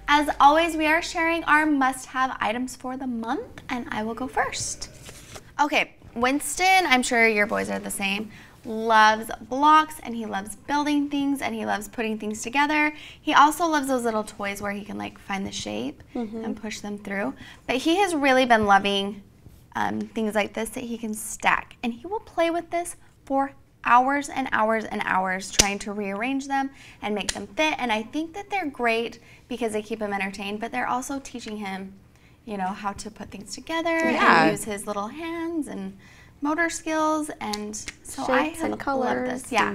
As always, we are sharing our must-have items for the month, and I will go first. Okay, Winston, I'm sure your boys are the same, loves blocks, and he loves building things, and he loves putting things together. He also loves those little toys where he can like find the shape and push them through. But he has really been loving things like this that he can stack, and he will play with this for hours and hours and hours trying to rearrange them and make them fit. And I think that they're great because they keep him entertained, but they're also teaching him, you know, how to put things together and use his little hands and motor skills. And so shapes and colors. Love this. Yeah.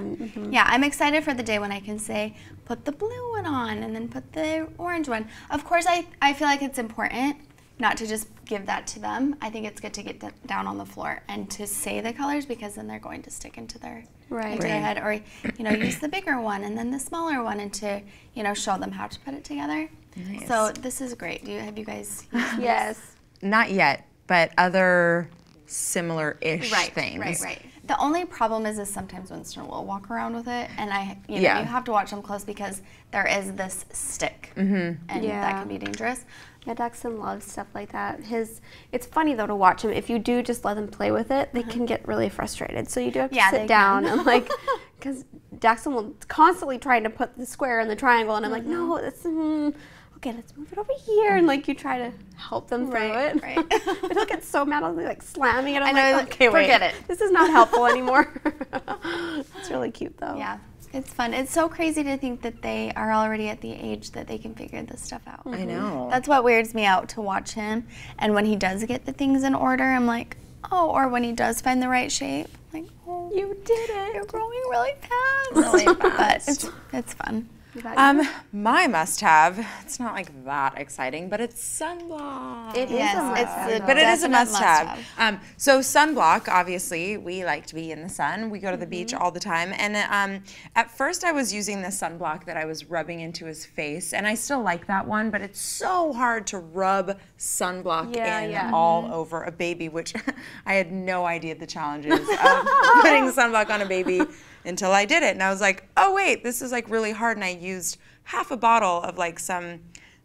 Yeah, I'm excited for the day when I can say, put the blue one on and then put the orange one. Of course, I feel like it's important not to just give that to them. I think it's good to get down on the floor and to say the colors, because then they're going to stick into their head. Or, you know, use the bigger one and then the smaller one, and to, you know, show them how to put it together. Nice. So this is great. Have you guys used this? Yes. Not yet, but other similar-ish things. Right. The only problem is sometimes Winston will walk around with it, and you know, you have to watch him close because there is this stick, and that can be dangerous. Yeah, Daxton loves stuff like that. It's funny though to watch him. If you do just let them play with it, they can get really frustrated. So you do have to sit down and like, because Daxton will constantly trying to put the square in the triangle, and I'm like, no, it's okay, let's move it over here, and like you try to help them through it. Right. But he'll get so mad, I'll be like slamming it. I'm like, okay, forget it. This is not helpful anymore. It's really cute though. Yeah. It's fun. It's so crazy to think that they are already at the age that they can figure this stuff out. I know. That's what weirds me out, to watch him. And when he does get the things in order, I'm like, oh, or when he does find the right shape, I'm like, oh, you did it. You're growing really fast. But it's fun. My must-have, it's not like that exciting, but it's sunblock. It is a must-have. But it is a must-have. So sunblock, obviously, we like to be in the sun. We go to the beach all the time. And at first I was using the sunblock that I was rubbing into his face, and I still like that one, but it's so hard to rub sunblock all over a baby, which I had no idea the challenges of putting sunblock on a baby until I did it. And I was like, oh wait, this is like really hard. And I used half a bottle of like some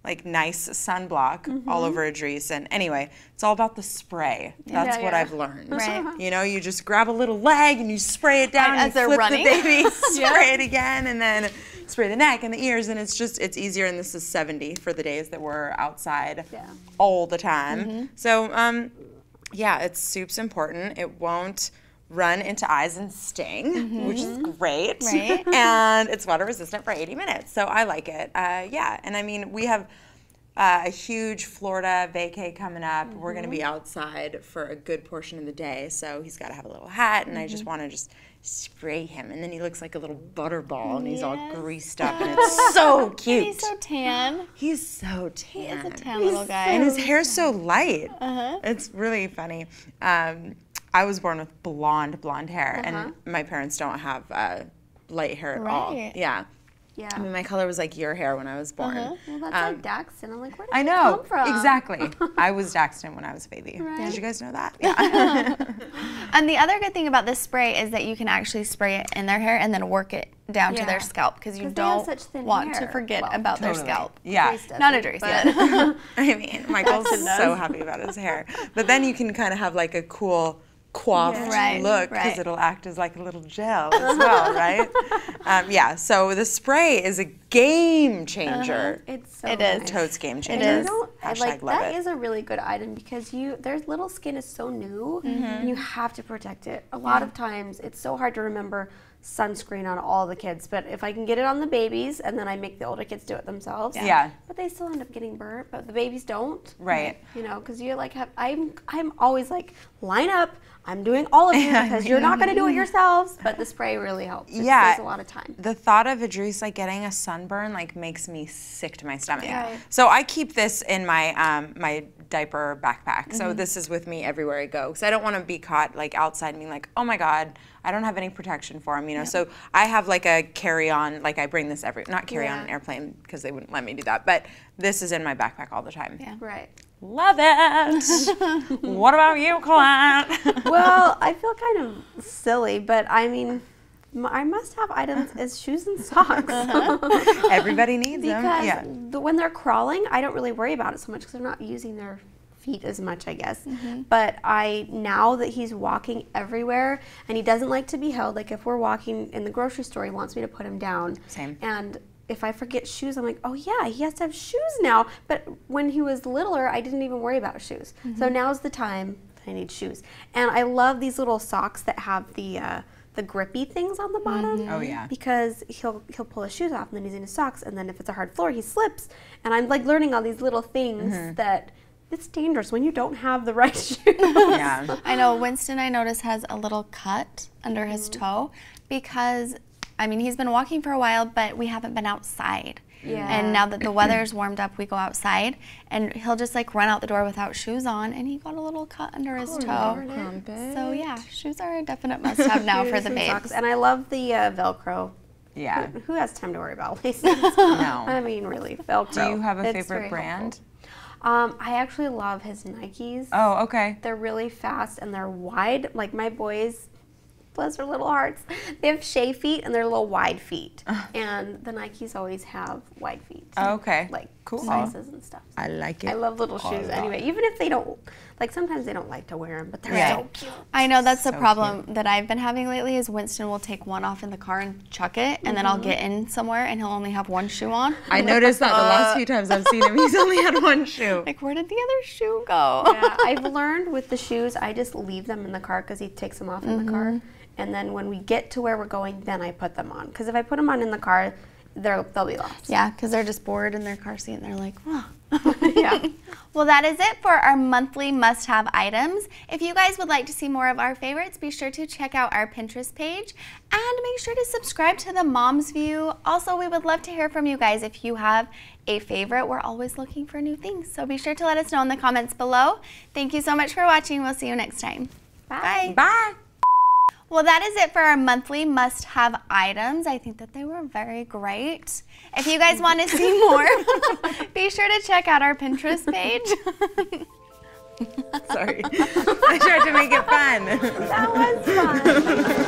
like nice sunblock all over Idris. And anyway, it's all about the spray. That's what I've learned. Right. You know, you just grab a little leg and you spray it down, and you flip the baby, spray it again, and then spray the neck and the ears, and it's easier. And this is 70 for the days that we're outside all the time. So yeah, it's super important. It won't run into eyes and sting, which is great. And it's water resistant for 80 minutes, so I like it. Yeah, and I mean, we have a huge Florida vacay coming up. We're gonna be outside for a good portion of the day, so he's gotta have a little hat, and I just wanna spray him, and then he looks like a little butterball, and he's all greased up, and it's so cute. And he's so tan. He's so tan. He is a tan little guy. And his hair's so light. It's really funny. I was born with blonde hair, and my parents don't have light hair at all. Yeah. I mean, my color was like your hair when I was born. Well, that's like Daxton. I'm like, where did I you know, come from? Exactly. I was Daxton when I was a baby. Did you guys know that? Yeah. And the other good thing about this spray is that you can actually spray it in their hair and then work it down to their scalp, because you don't want to forget about their scalp. Yeah. Not Idris yet. I mean, Michael's so happy about his hair. But then you can kind of have like a cool coiffed look, because it'll act as like a little gel as well, right? Yeah, so the spray is a game changer. It's so It is. Totes game changer. It is. Like, that is a really good item, because their little skin is so new, and you have to protect it. A lot of times, it's so hard to remember sunscreen on all the kids, but if I can get it on the babies, and then I make the older kids do it themselves. But they still end up getting burnt, but the babies don't. Right. You know, because you're like, I'm always like, line up. I'm doing all of you because you're not going to do it yourselves. But the spray really helps. It saves a lot of time. The thought of Idris like getting a sunburn like makes me sick to my stomach. So I keep this in my my diaper backpack. So this is with me everywhere I go, because I don't want to be caught like outside and being like, oh my God, I don't have any protection for him, you know. So I have like a carry-on, like I bring this not carry on an airplane, because they wouldn't let me do that, but this is in my backpack all the time. Right. Love it. What about you, Katilette? Well, I feel kind of silly, but I mean, my must-have items is shoes and socks. Everybody needs them. Because when they're crawling, I don't really worry about it so much because they're not using their feet as much, I guess. But now that he's walking everywhere and he doesn't like to be held, like if we're walking in the grocery store, he wants me to put him down. Same. And if I forget shoes, I'm like, oh yeah, he has to have shoes now. But when he was littler, I didn't even worry about shoes. So now's the time I need shoes. And I love these little socks that have the grippy things on the bottom. Oh yeah. Because he'll pull his shoes off and then he's in his socks, and then if it's a hard floor, he slips. And I'm like learning all these little things that it's dangerous when you don't have the right shoes. Yeah. I know Winston, I notice, has a little cut under his toe because, I mean, he's been walking for a while, but we haven't been outside. Yeah. And now that the weather's warmed up, we go outside, and he'll just like run out the door without shoes on, and he got a little cut under his toe. So yeah, shoes are a definite must-have now for the babes. Socks. And I love the Velcro. Yeah. Who has time to worry about laces? No. I mean, really, Velcro. Do you have a It's favorite very brand? helpful. I actually love his Nikes. Oh, okay. They're really fast and they're wide. Like my boys, bless their little hearts, they have Shay feet and they're little wide feet. And the Nikes always have wide feet. Oh, okay. Like Cool. sizes and stuff. I like it. I love little shoes anyway. Even if they don't, like sometimes they don't like to wear them, but they're so cute. I know that's the problem that I've been having lately is Winston will take one off in the car and chuck it, and then I'll get in somewhere and he'll only have one shoe on. I noticed that the last few times I've seen him, he's only had one shoe. Like, where did the other shoe go? Yeah, I've learned with the shoes, I just leave them in the car because he takes them off in the car. And then when we get to where we're going, then I put them on. Because if I put them on in the car, they'll be lost. Yeah, because they're just bored in their car seat and they're like, oh. Yeah. Well, that is it for our monthly must-have items. If you guys would like to see more of our favorites, be sure to check out our Pinterest page and make sure to subscribe to the Mom's View. Also, we would love to hear from you guys if you have a favorite. We're always looking for new things, so be sure to let us know in the comments below. Thank you so much for watching. We'll see you next time. Bye. Bye. Well, that is it for our monthly must-have items. I think that they were very great. If you guys want to see more, be sure to check out our Pinterest page. Sorry. I tried to make it fun. That was fun.